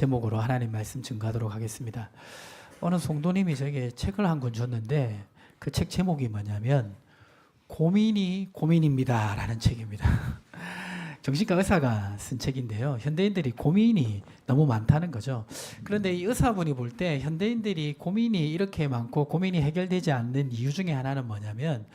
제목으로 하나님 말씀 증거하도록 하겠습니다. 어느 성도님이 저에게 책을 한 권 줬는데 그 책 제목이 뭐냐면 고민이 고민입니다 라는 책입니다. 정신과 의사가 쓴 책인데요. 현대인들이 고민이 너무 많다는 거죠. 그런데 이 의사분이 볼 때 현대인들이 고민이 이렇게 많고 고민이 해결되지 않는 이유 중에 하나는 뭐냐면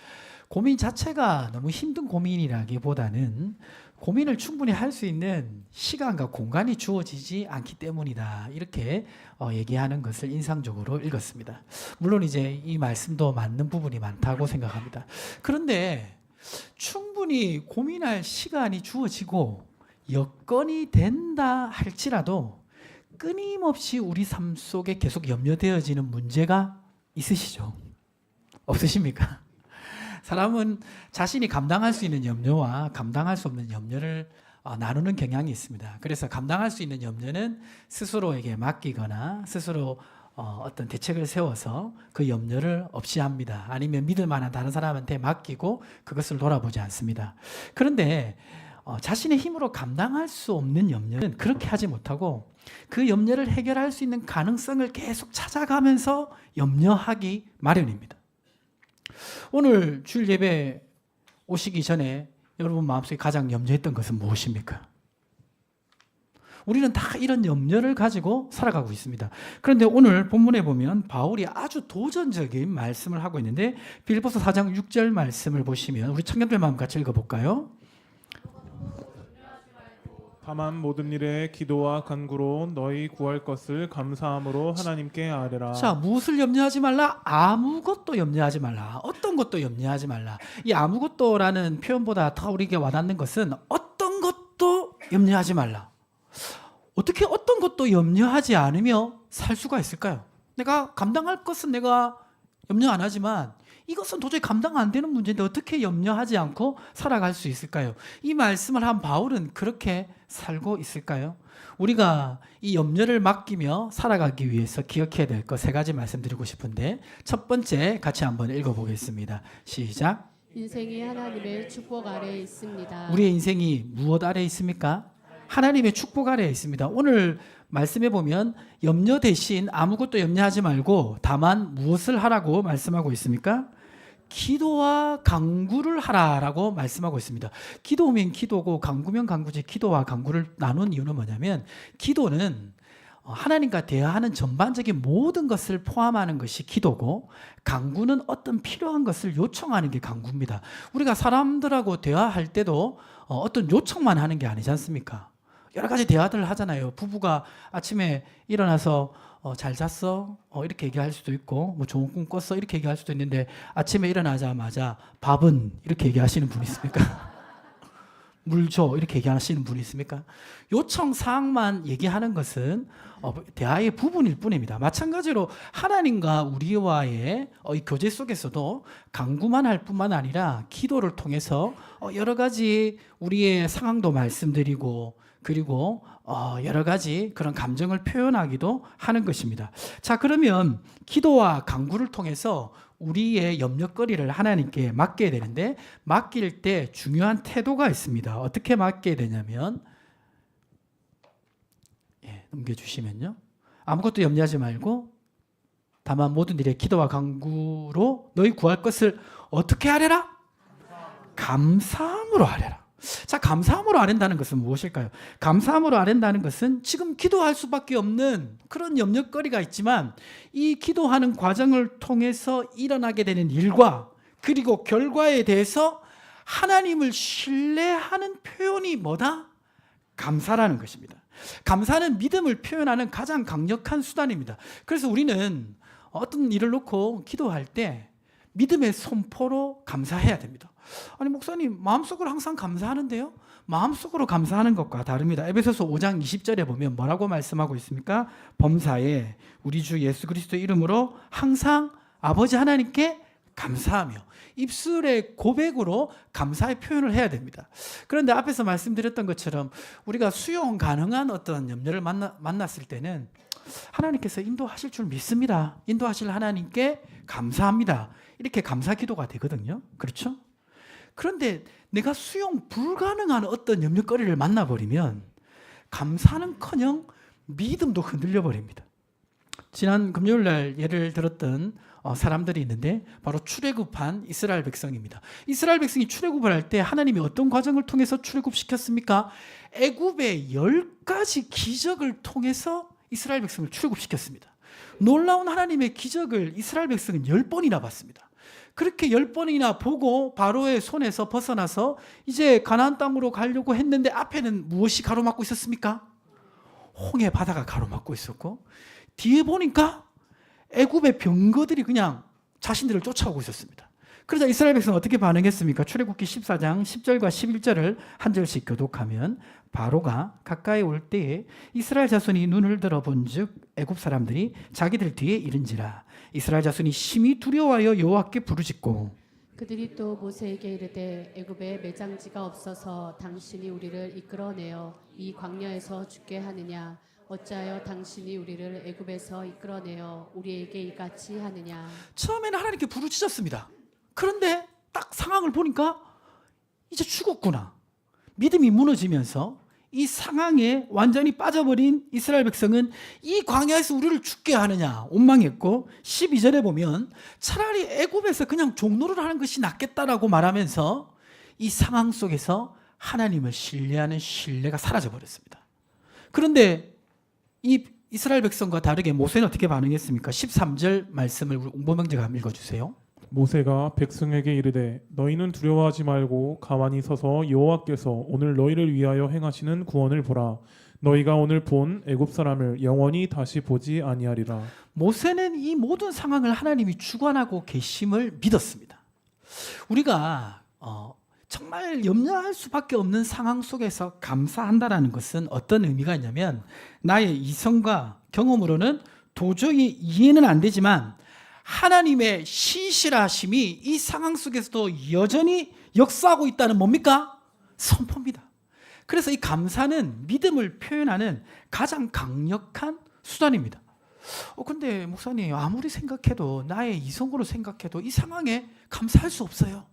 고민 자체가 너무 힘든 고민이라기보다는 고민을 충분히 할 수 있는 시간과 공간이 주어지지 않기 때문이다. 이렇게 얘기하는 것을 인상적으로 읽었습니다. 물론 이제 이 말씀도 맞는 부분이 많다고 생각합니다. 그런데 충분히 고민할 시간이 주어지고 여건이 된다 할지라도 끊임없이 우리 삶 속에 계속 염려되어지는 문제가 있으시죠? 없으십니까? 사람은 자신이 감당할 수 있는 염려와 감당할 수 없는 염려를 나누는 경향이 있습니다. 그래서 감당할 수 있는 염려는 스스로에게 맡기거나 스스로 어떤 대책을 세워서 그 염려를 없이 합니다. 아니면 믿을 만한 다른 사람한테 맡기고 그것을 돌아보지 않습니다. 그런데 자신의 힘으로 감당할 수 없는 염려는 그렇게 하지 못하고 그 염려를 해결할 수 있는 가능성을 계속 찾아가면서 염려하기 마련입니다. 오늘 주일 예배 오시기 전에 여러분 마음속에 가장 염려했던 것은 무엇입니까? 우리는 다 이런 염려를 가지고 살아가고 있습니다. 그런데 오늘 본문에 보면 바울이 아주 도전적인 말씀을 하고 있는데 빌립보서 4장 6절 말씀을 보시면 우리 청년들 마음 같이 읽어볼까요? 다만 모든 일에 기도와 간구로 너희 구할 것을 감사함으로 하나님께 아뢰라. 자, 무엇을 염려하지 말라? 아무것도 염려하지 말라. 어떤 것도 염려하지 말라. 이 아무것도라는 표현보다 더 우리에게 와닿는 것은 어떤 것도 염려하지 말라. 어떻게 어떤 것도 염려하지 않으며 살 수가 있을까요? 내가 감당할 것은 내가 염려 안 하지만 이것은 도저히 감당 안 되는 문제인데 어떻게 염려하지 않고 살아갈 수 있을까요? 이 말씀을 한 바울은 그렇게 살고 있을까요? 우리가 이 염려를 맡기며 살아가기 위해서 기억해야 될 것 세 가지 말씀드리고 싶은데 첫 번째 같이 한번 읽어보겠습니다. 시작. 인생이 하나님의 축복 아래에 있습니다. 우리의 인생이 무엇 아래에 있습니까? 하나님의 축복 아래에 있습니다. 오늘 말씀해 보면 염려 대신 아무것도 염려하지 말고 다만 무엇을 하라고 말씀하고 있습니까? 기도와 간구를 하라라고 말씀하고 있습니다. 기도면 기도고 간구면 간구지 기도와 간구를 나눈 이유는 뭐냐면 기도는 하나님과 대화하는 전반적인 모든 것을 포함하는 것이 기도고 간구는 어떤 필요한 것을 요청하는 게 간구입니다. 우리가 사람들하고 대화할 때도 어떤 요청만 하는 게 아니지 않습니까? 여러 가지 대화들을 하잖아요. 부부가 아침에 일어나서 잘 잤어? 이렇게 얘기할 수도 있고 뭐 좋은 꿈 꿨어? 이렇게 얘기할 수도 있는데 아침에 일어나자마자 밥은? 이렇게 얘기하시는 분이 있습니까? 물 줘? 이렇게 얘기하시는 분이 있습니까? 요청 사항만 얘기하는 것은 대화의 부분일 뿐입니다. 마찬가지로 하나님과 우리와의 이 교제 속에서도 간구만 할 뿐만 아니라 기도를 통해서 여러 가지 우리의 상황도 말씀드리고 그리고 여러 가지 그런 감정을 표현하기도 하는 것입니다. 자, 그러면 기도와 간구를 통해서 우리의 염려거리를 하나님께 맡겨야 되는데 맡길 때 중요한 태도가 있습니다. 어떻게 맡겨야 되냐면 넘겨주시면요. 아무것도 염려하지 말고 다만 모든 일에 기도와 간구로 너희 구할 것을 어떻게 하래라? 감사함으로 하래라. 자, 감사함으로 아랜다는 것은 무엇일까요? 감사함으로 아랜다는 것은 지금 기도할 수밖에 없는 그런 염려거리가 있지만 이 기도하는 과정을 통해서 일어나게 되는 일과 그리고 결과에 대해서 하나님을 신뢰하는 표현이 뭐다? 감사라는 것입니다. 감사는 믿음을 표현하는 가장 강력한 수단입니다. 그래서 우리는 어떤 일을 놓고 기도할 때 믿음의 선포로 감사해야 됩니다. 아니 목사님 마음속으로 항상 감사하는데요? 마음속으로 감사하는 것과 다릅니다. 에베소서 5장 20절에 보면 뭐라고 말씀하고 있습니까? 범사에 우리 주 예수 그리스도의 이름으로 항상 아버지 하나님께 감사하며 입술의 고백으로 감사의 표현을 해야 됩니다. 그런데 앞에서 말씀드렸던 것처럼 우리가 수용 가능한 어떤 염려를 만났을 때는 하나님께서 인도하실 줄 믿습니다. 인도하실 하나님께 감사합니다. 이렇게 감사 기도가 되거든요. 그렇죠? 그런데 내가 수용 불가능한 어떤 염려거리를 만나버리면 감사는커녕 믿음도 흔들려 버립니다. 지난 금요일 날 예를 들었던 사람들이 있는데 바로 출애굽한 이스라엘 백성입니다. 이스라엘 백성이 출애굽을 할 때 하나님이 어떤 과정을 통해서 출애굽시켰습니까? 애굽의 10가지 기적을 통해서 이스라엘 백성을 출애굽시켰습니다. 놀라운 하나님의 기적을 이스라엘 백성은 10번이나 봤습니다. 그렇게 10번이나 보고 바로의 손에서 벗어나서 이제 가나안 땅으로 가려고 했는데 앞에는 무엇이 가로막고 있었습니까? 홍해 바다가 가로막고 있었고 뒤에 보니까 애굽의 병거들이 그냥 자신들을 쫓아오고 있었습니다. 그러자 이스라엘 백성은 어떻게 반응했습니까? 출애굽기 14장 10절과 11절을 한 절씩 교독하면 바로가 가까이 올 때에 이스라엘 자손이 눈을 들어본즉 애굽 사람들이 자기들 뒤에 이른지라 이스라엘 자손이 심히 두려워하여 여호와께 부르짖고 그들이 또 모세에게 이르되 애굽에 매장지가 없어서 당신이 우리를 이끌어내어 이 광야에서 죽게 하느냐 어찌하여 당신이 우리를 애굽에서 이끌어내어 우리에게 이같이 하느냐. 처음에는 하나님께 부르짖었습니다. 그런데 딱 상황을 보니까 이제 죽었구나. 믿음이 무너지면서 이 상황에 완전히 빠져버린 이스라엘 백성은 이 광야에서 우리를 죽게 하느냐 원망했고 12절에 보면 차라리 애굽에서 그냥 종노를 하는 것이 낫겠다라고 말하면서 이 상황 속에서 하나님을 신뢰하는 신뢰가 사라져버렸습니다. 그런데 이 이스라엘 백성과 다르게 모세는 어떻게 반응했습니까? 13절 말씀을 우리 옹보명제가 한번 읽어주세요. 모세가 백성에게 이르되 너희는 두려워하지 말고 가만히 서서 여호와께서 오늘 너희를 위하여 행하시는 구원을 보라. 너희가 오늘 본 애굽 사람을 영원히 다시 보지 아니하리라. 모세는 이 모든 상황을 하나님이 주관하고 계심을 믿었습니다. 우리가 정말 염려할 수밖에 없는 상황 속에서 감사한다라는 것은 어떤 의미가 있냐면 나의 이성과 경험으로는 도저히 이해는 안 되지만 하나님의 신실하심이 이 상황 속에서도 여전히 역사하고 있다는 뭡니까? 선포입니다. 그래서 이 감사는 믿음을 표현하는 가장 강력한 수단입니다. 근데 목사님 아무리 생각해도 나의 이성으로 생각해도 이 상황에 감사할 수 없어요.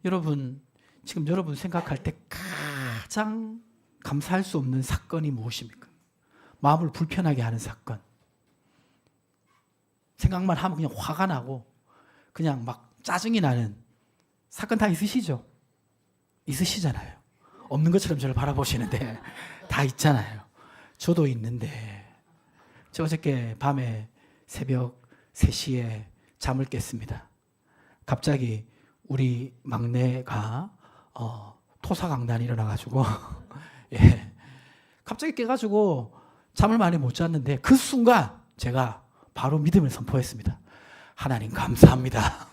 여러분 지금 여러분 생각할 때 가장 감사할 수 없는 사건이 무엇입니까? 마음을 불편하게 하는 사건. 생각만 하면 그냥 화가 나고 그냥 막 짜증이 나는 사건 다 있으시죠? 있으시잖아요. 없는 것처럼 저를 바라보시는데 다 있잖아요. 저도 있는데 저 어저께 밤에 새벽 3시에 잠을 깼습니다. 갑자기 우리 막내가 토사강난이 일어나가지고 예, 갑자기 깨가지고 잠을 많이 못 잤는데 그 순간 제가 바로 믿음을 선포했습니다. 하나님 감사합니다.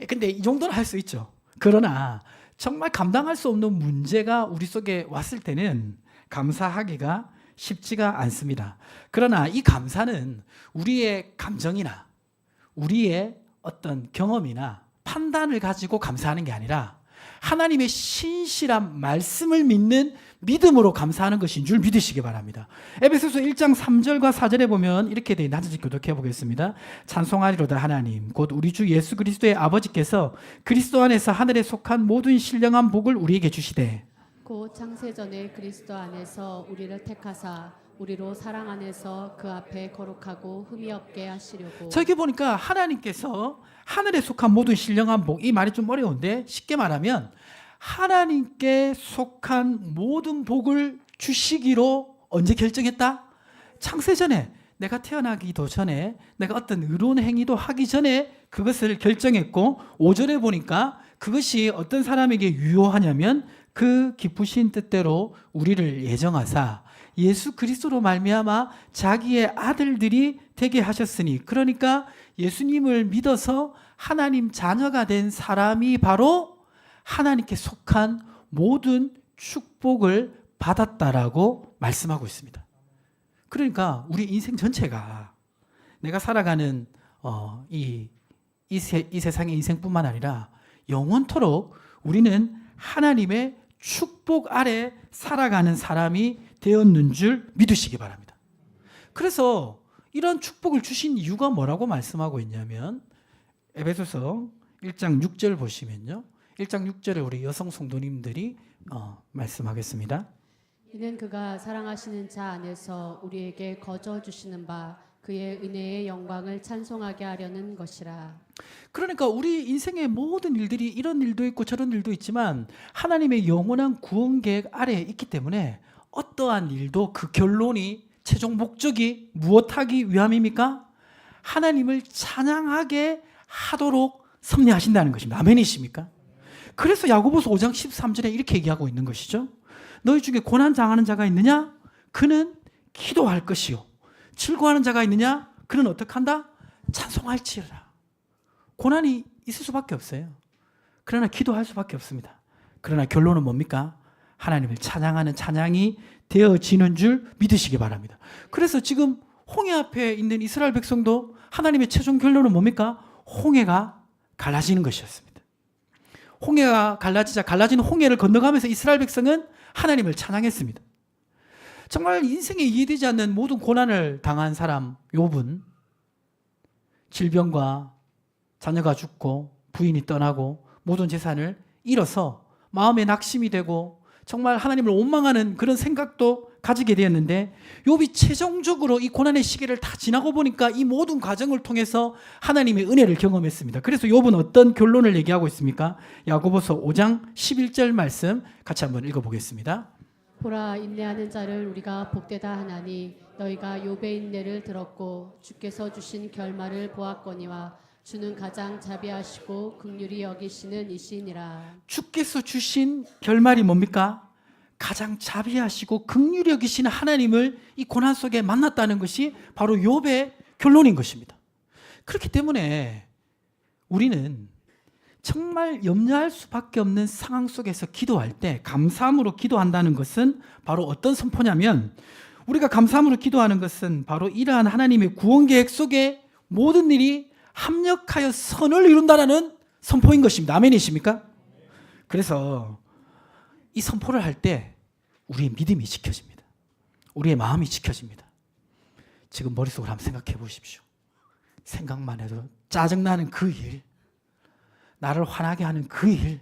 근데 이 정도는 할 수 있죠. 그러나 정말 감당할 수 없는 문제가 우리 속에 왔을 때는 감사하기가 쉽지가 않습니다. 그러나 이 감사는 우리의 감정이나 우리의 어떤 경험이나 판단을 가지고 감사하는 게 아니라 하나님의 신실한 말씀을 믿는 믿음으로 감사하는 것인 줄 믿으시기 바랍니다. 에베소서 1장 3절과 4절에 보면 이렇게 되어 있는 한 절씩 교독해 보겠습니다. 찬송하리로다 하나님 곧 우리 주 예수 그리스도의 아버지께서 그리스도 안에서 하늘에 속한 모든 신령한 복을 우리에게 주시되 곧 창세전에 그리스도 안에서 우리를 택하사 우리로 사랑 안에서 그 앞에 거룩하고 흠이 없게 하시려고. 저기 보니까 하나님께서 하늘에 속한 모든 신령한 복, 이 말이 좀 어려운데 쉽게 말하면 하나님께 속한 모든 복을 주시기로 언제 결정했다? 창세전에 내가 태어나기도 전에 내가 어떤 의로운 행위도 하기 전에 그것을 결정했고 5절에 보니까 그것이 어떤 사람에게 유효하냐면 그 기쁘신 뜻대로 우리를 예정하사 예수 그리스도로 말미암아 자기의 아들들이 되게 하셨으니 그러니까 예수님을 믿어서 하나님 자녀가 된 사람이 바로 하나님께 속한 모든 축복을 받았다라고 말씀하고 있습니다. 그러니까 우리 인생 전체가 내가 살아가는 이 세상의 인생뿐만 아니라 영원토록 우리는 하나님의 축복 아래 살아가는 사람이 되었는 줄 믿으시기 바랍니다. 그래서 이런 축복을 주신 이유가 뭐라고 말씀하고 있냐면 에베소서 1장 6절 보시면요. 1장 6절을 우리 여성 성도님들이 말씀하겠습니다. 이는 그가 사랑하시는 자 안에서 우리에게 거저 주시는 바 그의 은혜의 영광을 찬송하게 하려는 것이라. 그러니까 우리 인생의 모든 일들이 이런 일도 있고 저런 일도 있지만 하나님의 영원한 구원 계획 아래에 있기 때문에 어떠한 일도 그 결론이 최종 목적이 무엇하기 위함입니까? 하나님을 찬양하게 하도록 섭리하신다는 것입니다. 아멘이십니까? 그래서 야고보서 5장 13절에 이렇게 얘기하고 있는 것이죠. 너희 중에 고난 당하는 자가 있느냐? 그는 기도할 것이요. 즐거워하는 자가 있느냐? 그는 어떻게 한다? 찬송할지어다. 고난이 있을 수밖에 없어요. 그러나 기도할 수밖에 없습니다. 그러나 결론은 뭡니까? 하나님을 찬양하는 찬양이 되어지는 줄 믿으시기 바랍니다. 그래서 지금 홍해 앞에 있는 이스라엘 백성도 하나님의 최종 결론은 뭡니까? 홍해가 갈라지는 것이었습니다. 홍해가 갈라지자 갈라진 홍해를 건너가면서 이스라엘 백성은 하나님을 찬양했습니다. 정말 인생에 이해되지 않는 모든 고난을 당한 사람 욥은 질병과 자녀가 죽고 부인이 떠나고 모든 재산을 잃어서 마음에 낙심이 되고 정말 하나님을 원망하는 그런 생각도 가지게 되었는데 욥이 최종적으로 이 고난의 시기를 다 지나고 보니까 이 모든 과정을 통해서 하나님의 은혜를 경험했습니다. 그래서 욥은 어떤 결론을 얘기하고 있습니까? 야고보서 5장 11절 말씀 같이 한번 읽어보겠습니다. 보라, 인내하는 자를 우리가 복되다 하나니 너희가 욥의 인내를 들었고 주께서 주신 결말을 보았거니와 주는 가장 자비하시고 긍휼히 여기시는 이시니라. 주께서 주신 결말이 뭡니까? 가장 자비하시고 긍휼히 여기시는 하나님을 이 고난 속에 만났다는 것이 바로 욥의 결론인 것입니다. 그렇기 때문에 우리는 정말 염려할 수밖에 없는 상황 속에서 기도할 때 감사함으로 기도한다는 것은 바로 어떤 선포냐면 우리가 감사함으로 기도하는 것은 바로 이러한 하나님의 구원 계획 속에 모든 일이 합력하여 선을 이룬다라는 선포인 것입니다. 아멘이십니까? 그래서 이 선포를 할 때 우리의 믿음이 지켜집니다. 우리의 마음이 지켜집니다. 지금 머릿속으로 한번 생각해 보십시오. 생각만 해도 짜증나는 그 일, 나를 화나게 하는 그 일,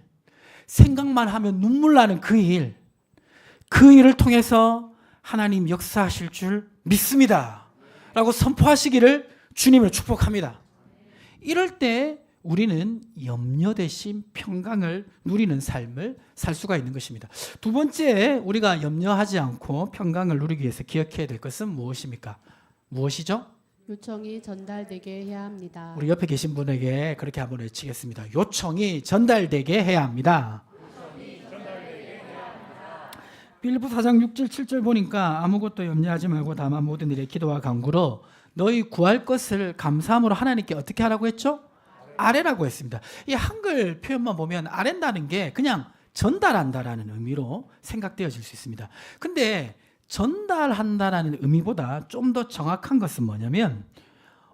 생각만 하면 눈물 나는 그 일, 그 일을 통해서 하나님 역사하실 줄 믿습니다 라고 선포하시기를 주님을 축복합니다. 이럴 때 우리는 염려 대신 평강을 누리는 삶을 살 수가 있는 것입니다. 두 번째, 우리가 염려하지 않고 평강을 누리기 위해서 기억해야 될 것은 무엇입니까? 무엇이죠? 요청이 전달되게 해야 합니다. 우리 옆에 계신 분에게 그렇게 한번 외치겠습니다. 요청이 전달되게 해야 합니다. 빌립보 4장 6절 7절 보니까 아무것도 염려하지 말고 다만 모든 일에 기도와 간구로 너희 구할 것을 감사함으로 하나님께 어떻게 하라고 했죠? 아뢰라고 했습니다. 이 한글 표현만 보면 아뢰다는 게 그냥 전달한다라는 의미로 생각되어질 수 있습니다. 근데 전달한다라는 의미보다 좀 더 정확한 것은 뭐냐면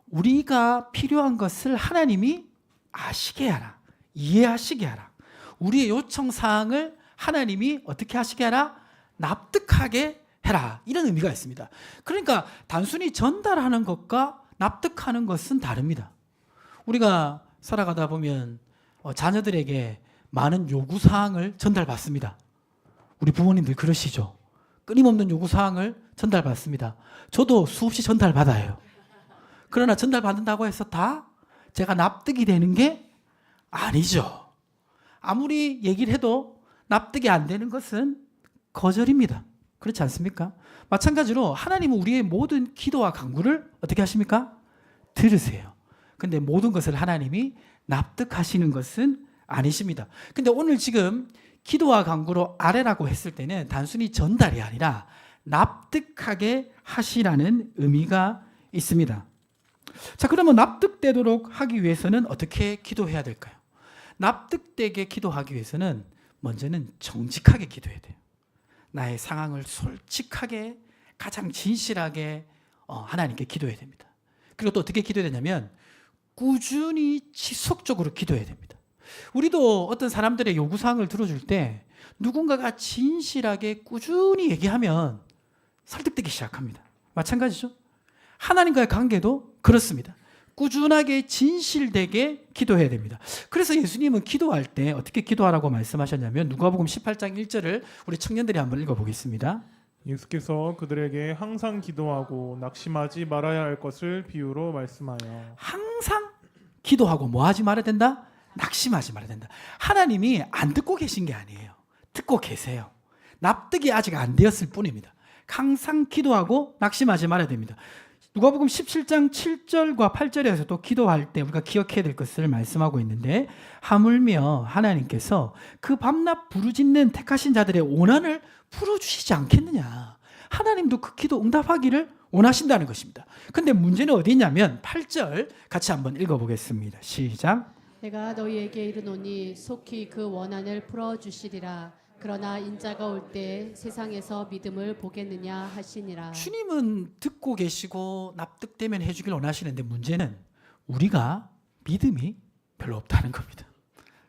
우리가 필요한 것을 하나님이 아시게 하라, 이해하시게 하라. 우리의 요청 사항을 하나님이 어떻게 하시게 하라? 납득하게 해라. 이런 의미가 있습니다. 그러니까 단순히 전달하는 것과 납득하는 것은 다릅니다. 우리가 살아가다 보면 자녀들에게 많은 요구사항을 전달받습니다. 우리 부모님들 그러시죠? 끊임없는 요구사항을 전달받습니다. 저도 수없이 전달받아요. 그러나 전달받는다고 해서 다 제가 납득이 되는 게 아니죠. 아무리 얘기를 해도 납득이 안 되는 것은 거절입니다. 그렇지 않습니까? 마찬가지로 하나님은 우리의 모든 기도와 간구를 어떻게 하십니까? 들으세요. 근데 모든 것을 하나님이 납득하시는 것은 아니십니다. 근데 오늘 지금 기도와 간구로 아뢰라고 했을 때는 단순히 전달이 아니라 납득하게 하시라는 의미가 있습니다. 자, 그러면 납득되도록 하기 위해서는 어떻게 기도해야 될까요? 납득되게 기도하기 위해서는 먼저는 정직하게 기도해야 돼요. 나의 상황을 솔직하게 가장 진실하게 하나님께 기도해야 됩니다. 그리고 또 어떻게 기도해야 되냐면 꾸준히 지속적으로 기도해야 됩니다. 우리도 어떤 사람들의 요구사항을 들어줄 때 누군가가 진실하게 꾸준히 얘기하면 설득되기 시작합니다. 마찬가지죠. 하나님과의 관계도 그렇습니다. 꾸준하게 진실되게 기도해야 됩니다. 그래서 예수님은 기도할 때 어떻게 기도하라고 말씀하셨냐면 누가복음 18장 1절을 우리 청년들이 한번 읽어보겠습니다. 예수께서 그들에게 항상 기도하고 낙심하지 말아야 할 것을 비유로 말씀하여 항상 기도하고 뭐 하지 말아야 된다? 낙심하지 말아야 된다. 하나님이 안 듣고 계신 게 아니에요. 듣고 계세요. 납득이 아직 안 되었을 뿐입니다. 항상 기도하고 낙심하지 말아야 됩니다. 누가복음 17장 7절과 8절에서도 기도할 때 우리가 기억해야 될 것을 말씀하고 있는데, 하물며 하나님께서 그 밤낮 부르짖는 택하신 자들의 원한을 풀어주시지 않겠느냐. 하나님도 그 기도 응답하기를 원하신다는 것입니다. 근데 문제는 어디 있냐면 8절 같이 한번 읽어보겠습니다. 시작. 내가 너희에게 이르노니 속히 그 원한을 풀어주시리라. 그러나 인자가 올 때 세상에서 믿음을 보겠느냐 하시니라. 주님은 듣고 계시고 납득되면 해주길 원하시는데, 문제는 우리가 믿음이 별로 없다는 겁니다.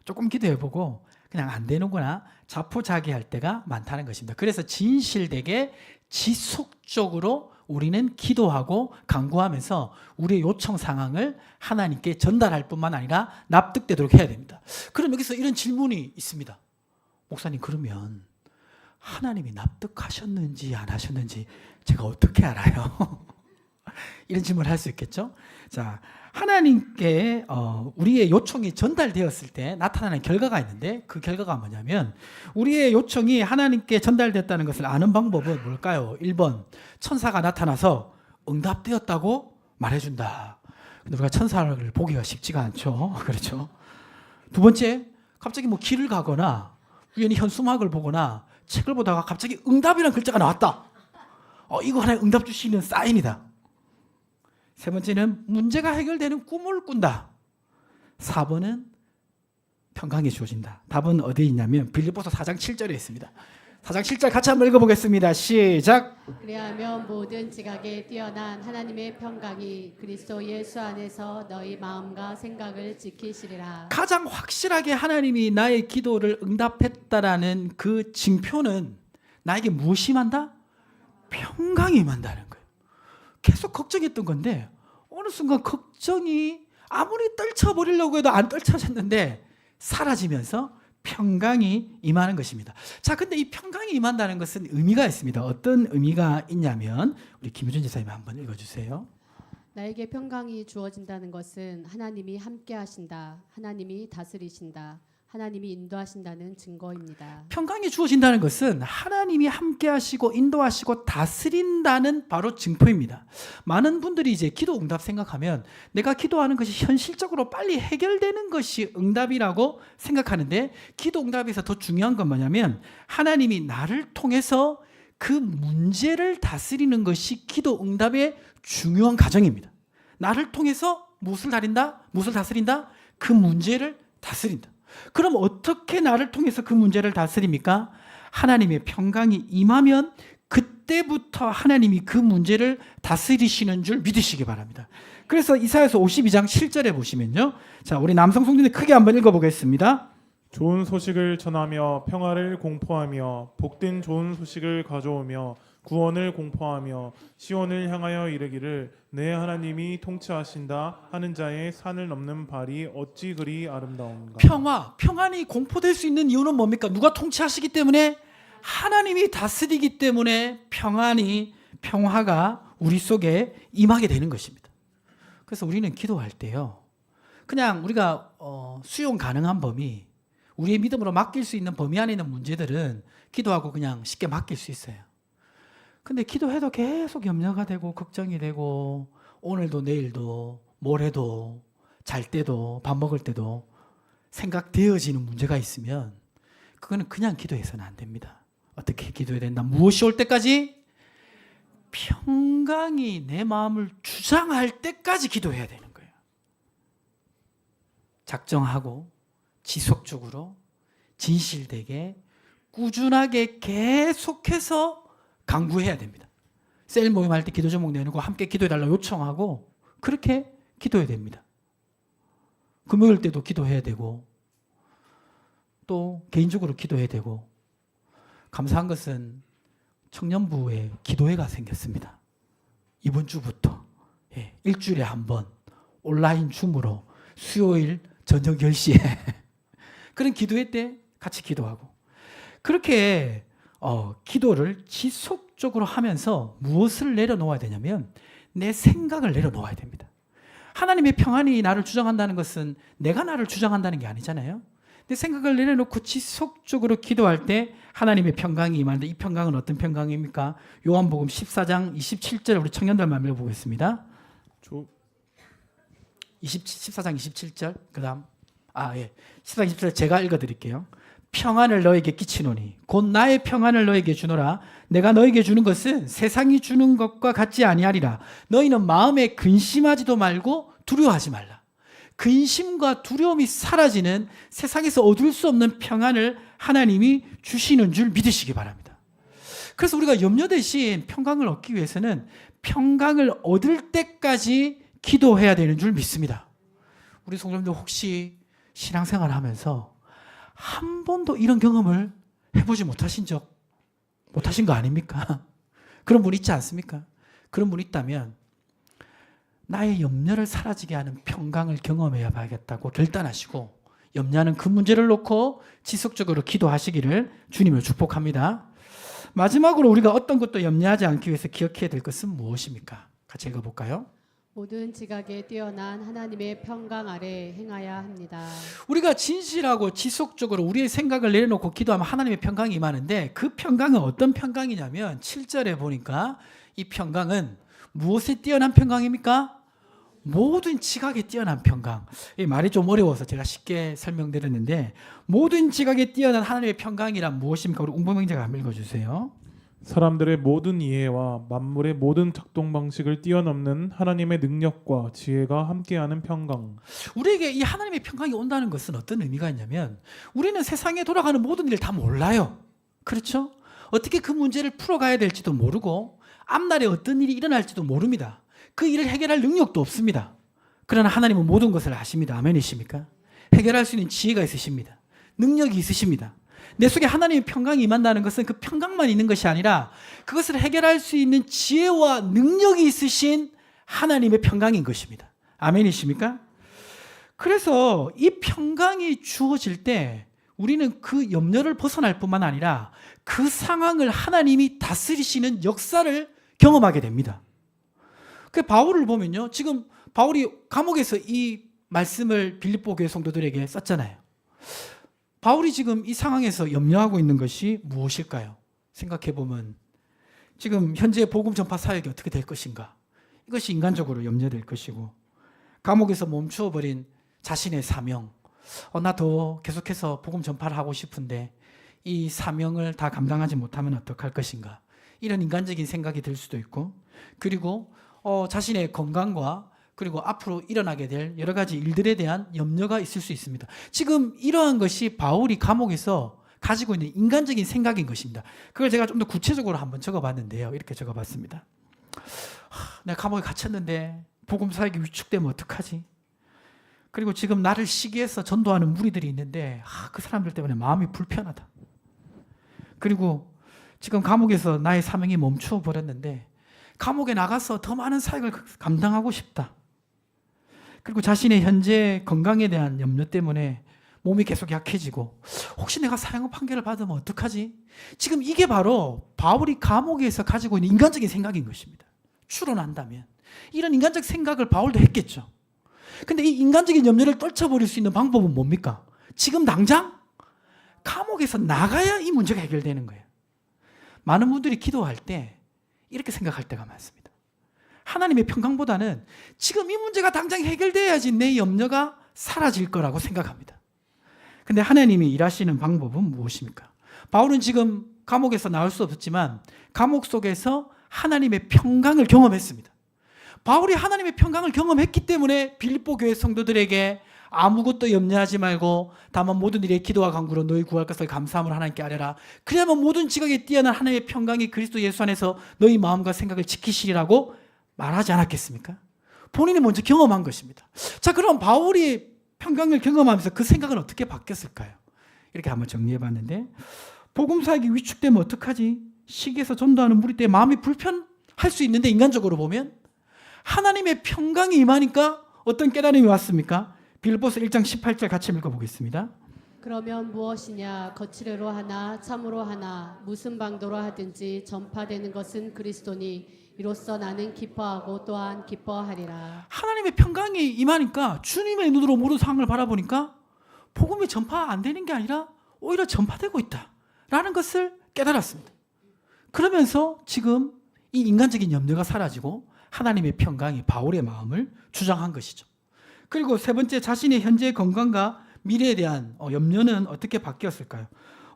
조금 기도해보고 그냥 안 되는구나 자포자기할 때가 많다는 것입니다. 그래서 진실되게 지속적으로 우리는 기도하고 간구하면서 우리의 요청 상황을 하나님께 전달할 뿐만 아니라 납득되도록 해야 됩니다. 그럼 여기서 이런 질문이 있습니다. 목사님, 그러면 하나님이 납득하셨는지 안 하셨는지 제가 어떻게 알아요? 이런 질문을 할 수 있겠죠? 자, 하나님께 우리의 요청이 전달되었을 때 나타나는 결과가 있는데, 그 결과가 뭐냐면, 우리의 요청이 하나님께 전달됐다는 것을 아는 방법은 뭘까요? 1번, 천사가 나타나서 응답되었다고 말해준다. 근데 우리가 천사를 보기가 쉽지가 않죠. 그렇죠? 두 번째, 갑자기 뭐 길을 가거나 우연히 현수막을 보거나 책을 보다가 갑자기 응답이라는 글자가 나왔다. 이거 하나의 응답 주시는 사인이다. 세 번째는 문제가 해결되는 꿈을 꾼다. 4번은 평강이 주어진다. 답은 어디에 있냐면 빌립보서 4장 7절에 있습니다. 4장 7절 같이 한번 읽어보겠습니다. 시작. 그리하면 모든 지각에 뛰어난 하나님의 평강이 그리스도 예수 안에서 너희 마음과 생각을 지키시리라. 가장 확실하게 하나님이 나의 기도를 응답했다라는 그 징표는 나에게 무엇이 임한다? 평강이 임한다는 거예요. 계속 걱정했던 건데 어느 순간 걱정이 아무리 떨쳐버리려고 해도 안 떨쳐졌는데 사라지면서 평강이 임하는 것입니다. 자, 근데 이 평강이 임한다는 것은 의미가 있습니다. 어떤 의미가 있냐면 우리 김유준 지사님 한번 읽어주세요. 나에게 평강이 주어진다는 것은 하나님이 함께 하신다. 하나님이 다스리신다. 하나님이 인도하신다는 증거입니다. 평강이 주어진다는 것은 하나님이 함께 하시고 인도하시고 다스린다는 바로 증표입니다. 많은 분들이 이제 기도 응답 생각하면 내가 기도하는 것이 현실적으로 빨리 해결되는 것이 응답이라고 생각하는데, 기도 응답에서 더 중요한 건 뭐냐면 하나님이 나를 통해서 그 문제를 다스리는 것이 기도 응답의 중요한 과정입니다. 나를 통해서 무엇을 다린다? 무엇을 다스린다? 그 문제를 다스린다. 그럼 어떻게 나를 통해서 그 문제를 다스립니까? 하나님의 평강이 임하면 그때부터 하나님이 그 문제를 다스리시는 줄 믿으시기 바랍니다. 그래서 이사야서 52장 7절에 보시면요. 자, 우리 남성 성도님 크게 한번 읽어보겠습니다. 좋은 소식을 전하며 평화를 공포하며 복된 좋은 소식을 가져오며 구원을 공포하며 시온을 향하여 이르기를 내 하나님이 통치하신다 하는 자의 산을 넘는 발이 어찌 그리 아름다운가. 평안이 공포될 수 있는 이유는 뭡니까? 누가 통치하시기 때문에? 하나님이 다스리기 때문에 평화가 우리 속에 임하게 되는 것입니다. 그래서 우리는 기도할 때요, 그냥 우리가 수용 가능한 범위, 우리의 믿음으로 맡길 수 있는 범위 안에 있는 문제들은 기도하고 그냥 쉽게 맡길 수 있어요. 근데 기도해도 계속 염려가 되고 걱정이 되고 오늘도 내일도 모레도 잘 때도 밥 먹을 때도 생각되어지는 문제가 있으면 그거는 그냥 기도해서는 안 됩니다. 어떻게 기도해야 된다? 무엇이 올 때까지? 평강이 내 마음을 주장할 때까지 기도해야 되는 거예요. 작정하고 지속적으로 진실되게 꾸준하게 계속해서 간구해야 됩니다. 셀 모임할 때 기도 제목 내놓고 함께 기도해달라고 요청하고 그렇게 기도해야 됩니다. 금요일 때도 기도해야 되고 또 개인적으로 기도해야 되고, 감사한 것은 청년부에 기도회가 생겼습니다. 이번 주부터 일주일에 한 번 온라인 줌으로 수요일 저녁 10시에 그런 기도회 때 같이 기도하고, 그렇게 기도를 지속적으로 하면서 무엇을 내려놓아야 되냐면 내 생각을 내려놓아야 됩니다. 하나님의 평안이 나를 주장한다는 것은 내가 나를 주장한다는 게 아니잖아요. 내 생각을 내려놓고 지속적으로 기도할 때 하나님의 평강이 임하는데, 이 평강은 어떤 평강입니까? 요한복음 14장 27절 우리 청년들만 읽어보겠습니다. 14장 27절 그 다음 14장 27절 제가 읽어드릴게요. 평안을 너에게 끼치노니 곧 나의 평안을 너에게 주노라. 내가 너에게 주는 것은 세상이 주는 것과 같지 아니하리라. 너희는 마음에 근심하지도 말고 두려워하지 말라. 근심과 두려움이 사라지는 세상에서 얻을 수 없는 평안을 하나님이 주시는 줄 믿으시기 바랍니다. 그래서 우리가 염려 대신 평강을 얻기 위해서는 평강을 얻을 때까지 기도해야 되는 줄 믿습니다. 우리 성도님들 혹시 신앙생활을 하면서 한 번도 이런 경험을 해보지 못하신 거 아닙니까? 그런 분 있지 않습니까? 그런 분 있다면 나의 염려를 사라지게 하는 평강을 경험해야 봐야겠다고 결단하시고 염려하는 그 문제를 놓고 지속적으로 기도하시기를 주님을 축복합니다. 마지막으로 우리가 어떤 것도 염려하지 않기 위해서 기억해야 될 것은 무엇입니까? 같이 읽어볼까요? 모든 지각에 뛰어난 하나님의 평강 아래 행하야 합니다. 우리가 진실하고 지속적으로 우리의 생각을 내려놓고 기도하면 하나님의 평강이 임하는데, 그 평강은 어떤 평강이냐면 7절에 보니까 이 평강은 무엇에 뛰어난 평강입니까? 모든 지각에 뛰어난 평강. 이 말이 좀 어려워서 제가 쉽게 설명드렸는데, 모든 지각에 뛰어난 하나님의 평강이란 무엇입니까? 우리 웅범형제가 한번 읽어주세요. 사람들의 모든 이해와 만물의 모든 작동 방식을 뛰어넘는 하나님의 능력과 지혜가 함께하는 평강. 우리에게 이 하나님의 평강이 온다는 것은 어떤 의미가 있냐면, 우리는 세상에 돌아가는 모든 일을 다 몰라요. 그렇죠? 어떻게 그 문제를 풀어가야 될지도 모르고 앞날에 어떤 일이 일어날지도 모릅니다. 그 일을 해결할 능력도 없습니다. 그러나 하나님은 모든 것을 아십니다. 아멘이십니까? 해결할 수 있는 지혜가 있으십니다. 능력이 있으십니다. 내 속에 하나님의 평강이 임한다는 것은 그 평강만 있는 것이 아니라 그것을 해결할 수 있는 지혜와 능력이 있으신 하나님의 평강인 것입니다. 아멘이십니까? 그래서 이 평강이 주어질 때 우리는 그 염려를 벗어날 뿐만 아니라 그 상황을 하나님이 다스리시는 역사를 경험하게 됩니다. 그 바울을 보면요, 지금 바울이 감옥에서 이 말씀을 빌립보 교회 성도들에게 썼잖아요. 바울이 지금 이 상황에서 염려하고 있는 것이 무엇일까요? 생각해보면 지금 현재 복음 전파 사역이 어떻게 될 것인가? 이것이 인간적으로 염려될 것이고, 감옥에서 멈추어버린 자신의 사명, 나 더 계속해서 복음 전파를 하고 싶은데 이 사명을 다 감당하지 못하면 어떡할 것인가? 이런 인간적인 생각이 들 수도 있고, 그리고 자신의 건강과 그리고 앞으로 일어나게 될 여러 가지 일들에 대한 염려가 있을 수 있습니다. 지금 이러한 것이 바울이 감옥에서 가지고 있는 인간적인 생각인 것입니다. 그걸 제가 좀 더 구체적으로 한번 적어봤는데요. 이렇게 적어봤습니다. 내가 감옥에 갇혔는데 복음 사역이 위축되면 어떡하지? 그리고 지금 나를 시기해서 전도하는 무리들이 있는데 그 사람들 때문에 마음이 불편하다. 그리고 지금 감옥에서 나의 사명이 멈추어 버렸는데 감옥에 나가서 더 많은 사역을 감당하고 싶다. 그리고 자신의 현재 건강에 대한 염려 때문에 몸이 계속 약해지고 혹시 내가 사형 판결을 받으면 어떡하지? 지금 이게 바로 바울이 감옥에서 가지고 있는 인간적인 생각인 것입니다. 추론한다면 이런 인간적 생각을 바울도 했겠죠. 근데 이 인간적인 염려를 떨쳐버릴 수 있는 방법은 뭡니까? 지금 당장 감옥에서 나가야 이 문제가 해결되는 거예요. 많은 분들이 기도할 때 이렇게 생각할 때가 많습니다. 하나님의 평강보다는 지금 이 문제가 당장 해결돼야지 내 염려가 사라질 거라고 생각합니다. 근데 하나님이 일하시는 방법은 무엇입니까? 바울은 지금 감옥에서 나올 수 없었지만 감옥 속에서 하나님의 평강을 경험했습니다. 바울이 하나님의 평강을 경험했기 때문에 빌립보 교회 성도들에게 아무것도 염려하지 말고 다만 모든 일에 기도와 간구로 너희 구할 것을 감사함으로 하나님께 아뢰라. 그래야만 모든 지각에 뛰어난 하나님의 평강이 그리스도 예수 안에서 너희 마음과 생각을 지키시리라고 말하지 않았겠습니까? 본인이 먼저 경험한 것입니다. 자, 그럼 바울이 평강을 경험하면서 그 생각은 어떻게 바뀌었을까요? 이렇게 한번 정리해 봤는데, 복음 사역이 위축되면 어떡하지? 시기에서 전도하는 무리 때 마음이 불편할 수 있는데, 인간적으로 보면 하나님의 평강이 임하니까 어떤 깨달음이 왔습니까? 빌립보서 1장 18절 같이 읽어보겠습니다. 그러면 무엇이냐 거칠애로 하나 참으로 하나 무슨 방도로 하든지 전파되는 것은 그리스도니 이로써 나는 기뻐하고 또한 기뻐하리라. 하나님의 평강이 임하니까 주님의 눈으로 모든 상황을 바라보니까 복음이 전파 안 되는 게 아니라 오히려 전파되고 있다라는 것을 깨달았습니다. 그러면서 지금 이 인간적인 염려가 사라지고 하나님의 평강이 바울의 마음을 주장한 것이죠. 그리고 세 번째, 자신의 현재의 건강과 미래에 대한 염려는 어떻게 바뀌었을까요?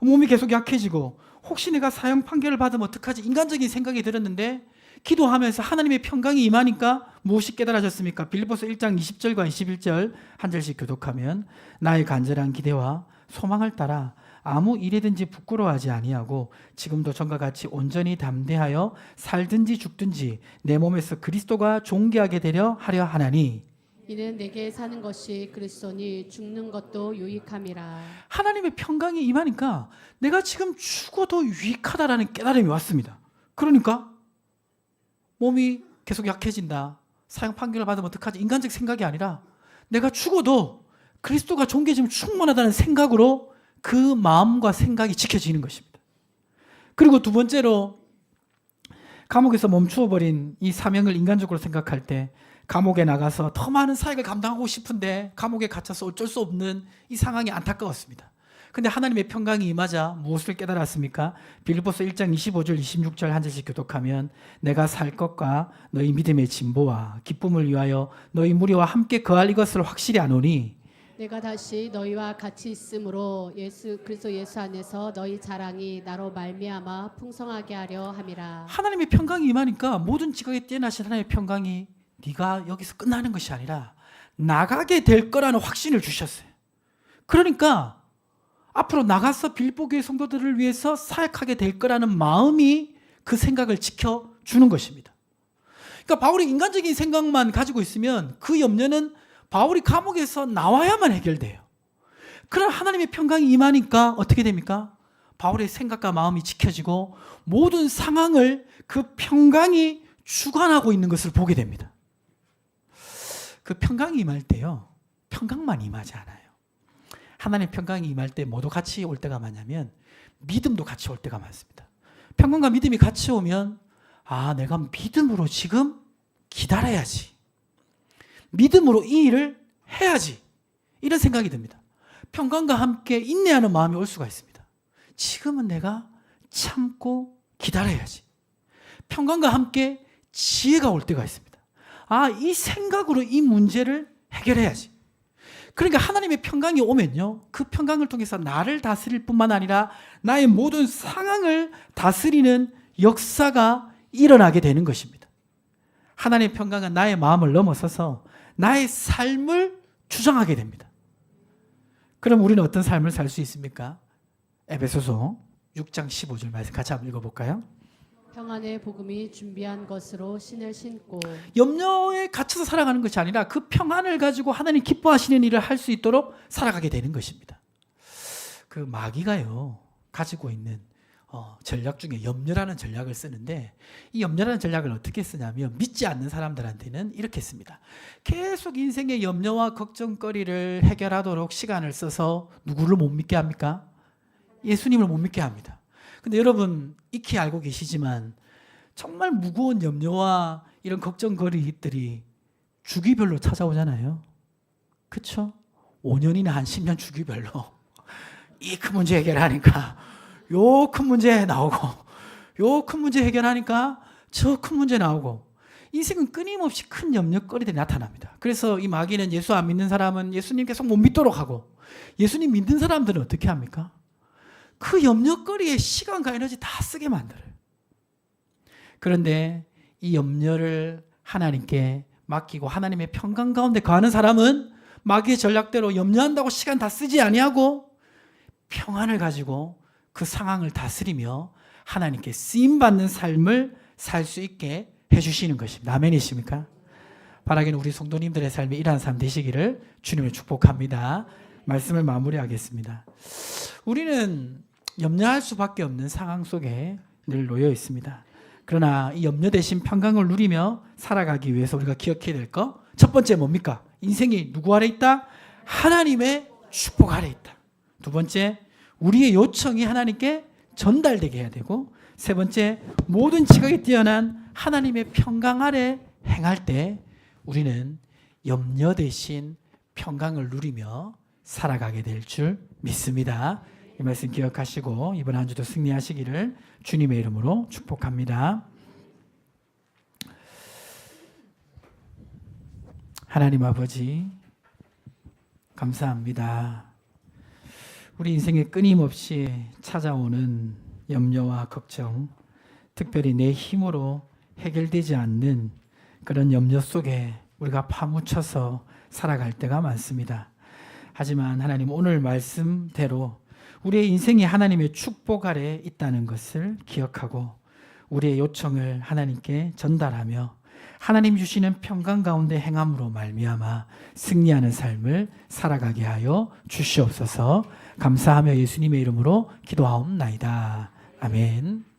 몸이 계속 약해지고 혹시 내가 사형 판결을 받으면 어떡하지? 인간적인 생각이 들었는데 기도하면서 하나님의 평강이 임하니까 무엇이 깨달아졌습니까? 빌립보서 1장 20절과 21절 한 절씩 교독하면 나의 간절한 기대와 소망을 따라 아무 일이든지 부끄러워하지 아니하고 지금도 전과 같이 온전히 담대하여 살든지 죽든지 내 몸에서 그리스도가 존귀하게 되려 하려 하나니 이는 내게 사는 것이 그리스도니 죽는 것도 유익함이라. 하나님의 평강이 임하니까 내가 지금 죽어도 유익하다라는 깨달음이 왔습니다. 그러니까 몸이 계속 약해진다. 사형 판결을 받으면 어떡하지? 인간적 생각이 아니라 내가 죽어도 그리스도가 존귀해지면 충분하다는 생각으로 그 마음과 생각이 지켜지는 것입니다. 그리고 두 번째로 감옥에서 멈추어버린 이 사명을 인간적으로 생각할 때 감옥에 나가서 더 많은 사역을 감당하고 싶은데 감옥에 갇혀서 어쩔 수 없는 이 상황이 안타까웠습니다. 근데 하나님의 평강이 임하자 무엇을 깨달았습니까? 빌립보서 1장 25절 26절 한 절씩 교독하면 내가 살 것과 너희 믿음의 진보와 기쁨을 위하여 너희 무리와 함께 거할 이것을 확실히 아노니 내가 다시 너희와 같이 있으므로 그리스도 예수 안에서 너희 자랑이 나로 말미암아 풍성하게 하려 함이라. 하나님의 평강이 임하니까 모든 지각에 뛰어나신 하나님의 평강이 네가 여기서 끝나는 것이 아니라 나가게 될 거라는 확신을 주셨어요. 그러니까 앞으로 나가서 빌립보 교회 성도들을 위해서 사역하게 될 거라는 마음이 그 생각을 지켜주는 것입니다. 그러니까 바울이 인간적인 생각만 가지고 있으면 그 염려는 바울이 감옥에서 나와야만 해결돼요. 그러나 하나님의 평강이 임하니까 어떻게 됩니까? 바울의 생각과 마음이 지켜지고 모든 상황을 그 평강이 주관하고 있는 것을 보게 됩니다. 그 평강이 임할 때요, 평강만 임하지 않아요. 하나님의 평강이 임할 때 모두 같이 올 때가 많냐면 믿음도 같이 올 때가 많습니다. 평강과 믿음이 같이 오면 내가 믿음으로 지금 기다려야지. 믿음으로 이 일을 해야지. 이런 생각이 듭니다. 평강과 함께 인내하는 마음이 올 수가 있습니다. 지금은 내가 참고 기다려야지. 평강과 함께 지혜가 올 때가 있습니다. 이 생각으로 이 문제를 해결해야지. 그러니까 하나님의 평강이 오면요, 그 평강을 통해서 나를 다스릴 뿐만 아니라 나의 모든 상황을 다스리는 역사가 일어나게 되는 것입니다. 하나님의 평강은 나의 마음을 넘어서서 나의 삶을 주장하게 됩니다. 그럼 우리는 어떤 삶을 살 수 있습니까? 에베소서 6장 15절 말씀 같이 한번 읽어볼까요? 평안의 복음이 준비한 것으로 신을 신고 염려에 갇혀서 살아가는 것이 아니라 그 평안을 가지고 하나님 기뻐하시는 일을 할 수 있도록 살아가게 되는 것입니다. 그 마귀가요 가지고 있는 전략 중에 염려라는 전략을 쓰는데, 이 염려라는 전략을 어떻게 쓰냐면 믿지 않는 사람들한테는 이렇게 씁니다. 계속 인생의 염려와 걱정거리를 해결하도록 시간을 써서 누구를 못 믿게 합니까? 예수님을 못 믿게 합니다. 근데 여러분 익히 알고 계시지만 정말 무거운 염려와 이런 걱정거리들이 주기별로 찾아오잖아요. 그렇죠? 5년이나 한 10년 주기별로 이 큰 문제 해결하니까 요 큰 문제 나오고, 요 큰 문제 해결하니까 저 큰 문제 나오고, 인생은 끊임없이 큰 염려거리들이 나타납니다. 그래서 이 마귀는 예수 안 믿는 사람은 예수님 계속 못 믿도록 하고, 예수님 믿는 사람들은 어떻게 합니까? 그 염려거리에 시간과 에너지 다 쓰게 만들어요. 그런데 이 염려를 하나님께 맡기고 하나님의 평강 가운데 거하는 사람은 마귀의 전략대로 염려한다고 시간 다 쓰지 아니하고 평안을 가지고 그 상황을 다스리며 하나님께 쓰임받는 삶을 살 수 있게 해주시는 것입니다. 아멘이십니까? 바라기는 우리 성도님들의 삶이 이러한 삶 되시기를 주님을 축복합니다. 말씀을 마무리하겠습니다. 우리는 염려할 수밖에 없는 상황 속에 늘 놓여 있습니다. 그러나 이 염려 대신 평강을 누리며 살아가기 위해서 우리가 기억해야 될 거, 첫 번째 뭡니까? 인생이 누구 아래 있다? 하나님의 축복 아래 있다. 두 번째, 우리의 요청이 하나님께 전달되게 해야 되고, 세 번째, 모든 지각이 뛰어난 하나님의 평강 아래 행할 때 우리는 염려 대신 평강을 누리며 살아가게 될 줄 믿습니다. 이 말씀 기억하시고 이번 한 주도 승리하시기를 주님의 이름으로 축복합니다. 하나님 아버지, 감사합니다. 우리 인생에 끊임없이 찾아오는 염려와 걱정, 특별히 내 힘으로 해결되지 않는 그런 염려 속에 우리가 파묻혀서 살아갈 때가 많습니다. 하지만 하나님, 오늘 말씀대로 우리의 인생이 하나님의 축복 아래 있다는 것을 기억하고 우리의 요청을 하나님께 전달하며 하나님 주시는 평강 가운데 행함으로 말미암아 승리하는 삶을 살아가게 하여 주시옵소서. 감사하며 예수님의 이름으로 기도하옵나이다. 아멘.